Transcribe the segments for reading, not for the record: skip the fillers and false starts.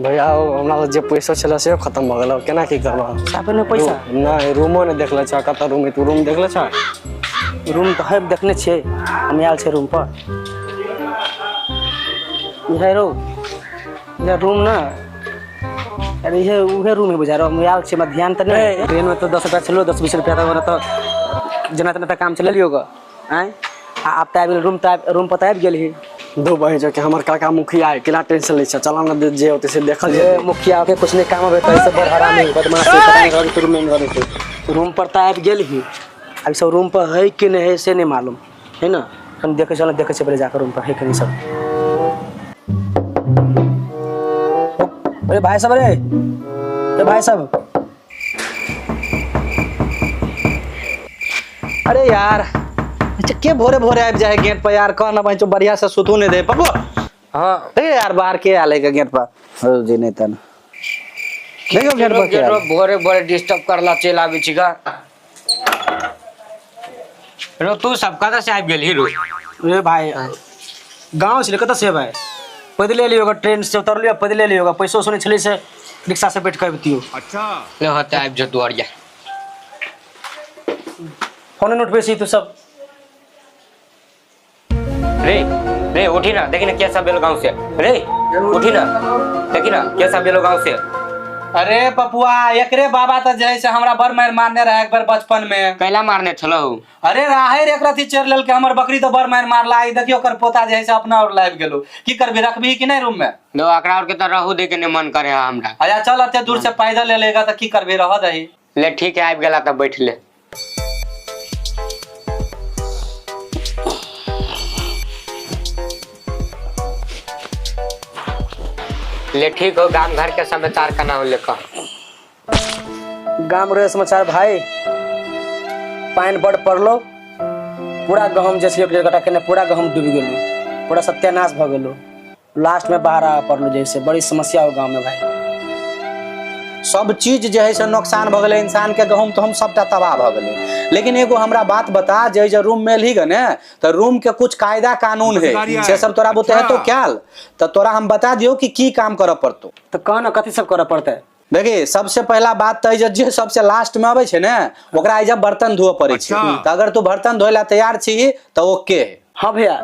भैया हमरा जे पैसा छले से खत्म भ गेल केना की करबा सापे पैसा नहीं रूमो ने देखले छ कत रूम है तू रूम देखले छ रूम तो है देखने छे हम आयल छे रूम पर ये रो ये रूम ना अरे ये उहे रूम है बुझा हम आयल छे मैं ध्यान त नहीं ट्रेन में तो 10 रुपया चलो 10-20 रुपया तो जना तना काम चल लियो ग हैं आप त रूम पता आबि गेल ही दो भाई जो कि हमर काका मुखिया है केला टेंशन ले छ चला न जे होते से देखल जे मुखिया के कुछ नहीं काम होवे त ऐसे बड़ हरामी बदमाश पता नहीं घर के रूम में घर के रूम पर त आबि गेल ही अब सब रूम पर है कि नहीं है से नहीं मालूम है ना हम देखे से पहले जाकर रूम पर है कि नहीं सब अरे भाई साहब अरे भाई साहब अरे यार अच्छा के भोरे भोरे आबि जाए गेट पर यार कहना भाई जो बढ़िया से सुतू नहीं दे पप्पू हां अरे यार बाहर के आले के गेट पर हो जी नहीं तन देखो गेट पर के भोरे भोरे डिस्टर्ब करला चल आबी छिका रो तू सब कदा से आबि गेल हीरो रे भाई गांव से कत से भाई पैदल लियोगा ट्रेन से उतर लियो पैदल लियोगा पैसो सुने छले से रिक्शा से बैठ कर बतियो अच्छा ले होता आबि जो दुआरिया फोन नोट पे सी तू सब रे उठी ना देखी ना कैसा बेलो गांव से रे उठी ना देखी ना कैसा बेलो गांव से अरे पपुआ एकरे बाबा त जैसे हमरा बर मार मारने रहे एक बार बचपन में कैला मारने छलो अरे राहे एक रति चर लेल के हमर बकरी तो बर मार मारला आई देखियो कर पोता जैसे अपना और लाइव गेलो की करबी रखबी कि नहीं रूम में लो अकरा और के त रहू दे के ने मन करे हमरा आया चल अते दूर से पैदल ले लेगा त की करबी रह दही ले ठीक है आबि गेला त बैठ ले ले ठीक हो गांव घर के समाचार कना हो ले कह गांव रे समाचार भाई पानी बड़ पड़लो पूरा गहूम जैसे एक जगह के पूरा गहूम डूब गेलो पूरा सत्यानाश भ गेलो लास्ट में बाहर आ पड़लो जैसे बड़ी समस्या हो गांव में भाई सब चीज जे है से नुकसान भ गेले इंसान के गहूम तो हम सबटा तबाह भ गेले लेकिन एगो हमरा बात बता जे रूम में ली गने तो रूम के कुछ कायदा कानून है से सब तोरा बुते है तो क्या तो तोरा हम बता दियो कि की काम करे पड़तो तो कहना कथि सब करे पड़ते देखिए सबसे पहला बात तो जे सबसे लास्ट में आवे छे ने ओकरा जब बर्तन धोए पड़े छे तो अगर तू बर्तन धोए ला तैयार छी तो ओके हां भैया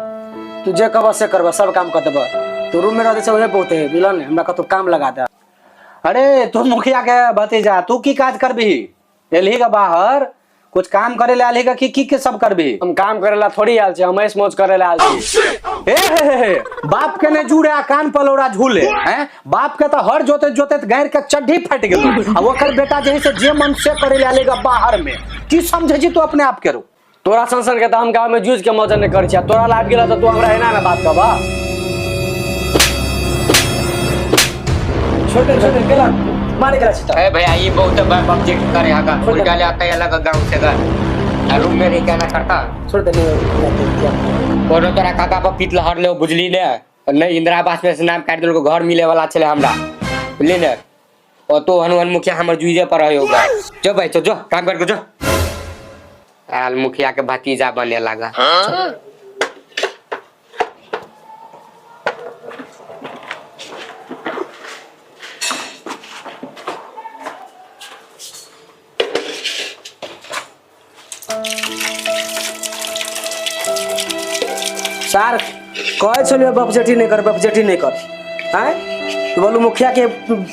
तू जे कहबा से करबा सब काम कर देबा तू रूम में रहते से ओहे बहुते है बिलन हमरा कतो काम लगा दे अरे तू मुखिया के भतीजा तू की काज करबी एलही का बाहर कुछ काम करे ले आली का की सब करबी हम काम करेला थोड़ी आल छे हम ऐस मौज करेला आल छी ए बाप के ने जुड़े कान पलोड़ा झूले हैं बाप के तो हर जोते जोते गैर के चड्ढी फट गेलो अब ओकर बेटा जही से जे मन से करे ले आलेगा बाहर में की समझे जी तू अपने आप करो तोरा संसन के त हम गांव में जूझ के मौज ने कर छ तोरा लाग गेला त तू हमरा एना ना बात कहबा छोटे केला मारे केला छिता ए भैया ये बहुत ऑब्जेक्ट करे आगा फुल डाले आता है अलग गांव से घर रूम में नहीं कहना करता छोड़ दे कोनो तोरा काका पर पीत लहर ले बुझली ने नहीं इंदिरा आवास में से नाम काट देल को घर मिले वाला छले हमरा ले ने ओ तो हनुमान मुखिया हमर जुइजे पर रहे होगा जो भाई जो काम कर के जो आल मुखिया के भतीजा बने लगा सर कहे छलियो बपजेटी नहीं कर हैं तो बोलू मुखिया के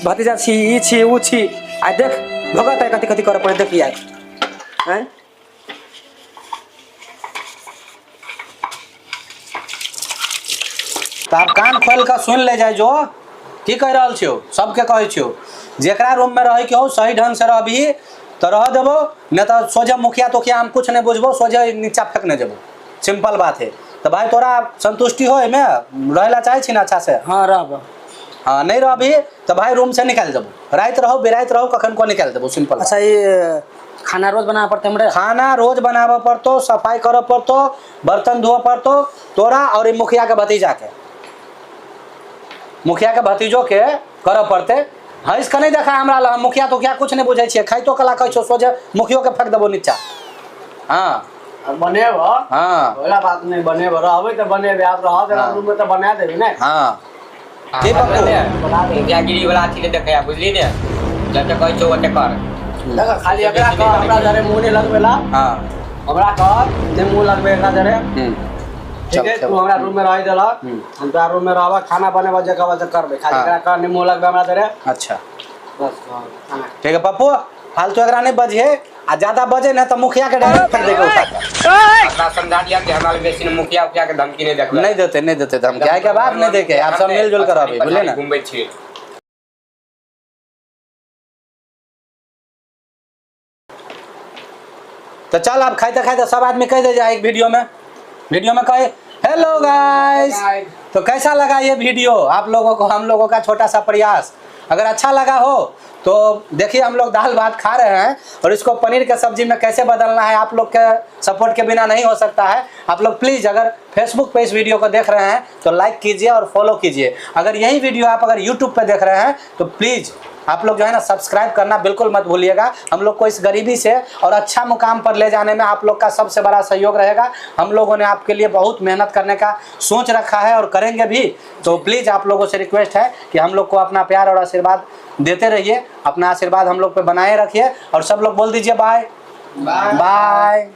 भतीजा छी ई छी उ छी आ देख भगत है कथि कथि करे पड़े देखिए हैं तब कान खोल के सुन ले जाय जो की कह रहल छियो सबके कहै छियो जेकरा रूम में रहे के हो सही ढंग से रहबी तो रह देबो न तो सोझे मुखिया तो क्या हम कुछ नहीं बुझबो सोझे नीचा फेंकने जेबो सिंपल बात है तो भाई तोरा संतुष्टि हो में रहला चाहे छी ना अच्छा से हां रहब हां नहीं रहबी तो भाई रूम से निकाल देबो रात रहो बेरात रहो कखन को निकाल देबो सिंपल अच्छा ये खाना रोज बनावे पड़ते हमरे खाना रोज बनावे पड़तो सफाई करे पड़तो बर्तन धोए पड़तो तोरा और ई मुखिया के भतीजा के मुखिया के भतीजो के करे पड़ते हंस के नहीं देखा हमरा मुखिया तो क्या कुछ नहीं बुझे छे खाइतो कला कहै छो सोझे मुखियो के फेंक देबो नीचा हां बनेब हां ओला बात नहीं बनेब रहबे त बनेबे आप रह दे रूम में त बना देबे ना हां जी पप्पू मुखियागिरी वाला अथी देखे आ बुझली ने जते कहै छौ ओते कर देखा खाली एकरा कह हमरा जरे मुंह नहीं लगवेला हाँ हमरा कह जे मुंह लगवे एकरा जरे ठीक है चल, तू हमरा रूम में रह देला हम तो रूम में रहबा खाना बनेबा जे कहबा त करबे खाली हाँ। एकरा कह नहीं मुंह लगवे हमरा जरे अच्छा बस खाना ठीक है पप्पू फालतू एकरा नहीं बजिए आ ज्यादा बजे ना तो मुखिया के डायरेक्ट फेंक देगा उठा के अपना समझा दिया कि हमारे बेसी ने मुखिया उखिया के धमकी नहीं देखबे नहीं देते धमकी आए के बाद नहीं देके आप सब मिलजुल कर अभी बुझले ना घूमबै छी तो चल आप खाते खाते सब आदमी कह दे जाए एक वीडियो में कहे हेलो गाइस। तो कैसा लगा ये वीडियो आप लोगों को, हम लोगों का छोटा सा प्रयास अगर अच्छा लगा हो तो देखिए हम लोग दाल भात खा रहे हैं और इसको पनीर के सब्जी में कैसे बदलना है आप लोग के सपोर्ट के बिना नहीं हो सकता है। आप लोग प्लीज़ अगर फेसबुक पे इस वीडियो को देख रहे हैं तो लाइक कीजिए और फॉलो कीजिए। अगर यही वीडियो आप अगर यूट्यूब पे देख रहे हैं तो प्लीज़ आप लोग जो है ना सब्सक्राइब करना बिल्कुल मत भूलिएगा। हम लोग को इस गरीबी से और अच्छा मुकाम पर ले जाने में आप लोग का सबसे बड़ा सहयोग रहेगा। हम लोगों ने आपके लिए बहुत मेहनत करने का सोच रखा है और करेंगे भी। तो प्लीज़ आप लोगों से रिक्वेस्ट है कि हम लोग को अपना प्यार और आशीर्वाद देते रहिए, अपना आशीर्वाद हम लोग पे बनाए रखिए और सब लोग बोल दीजिए बाय बाय।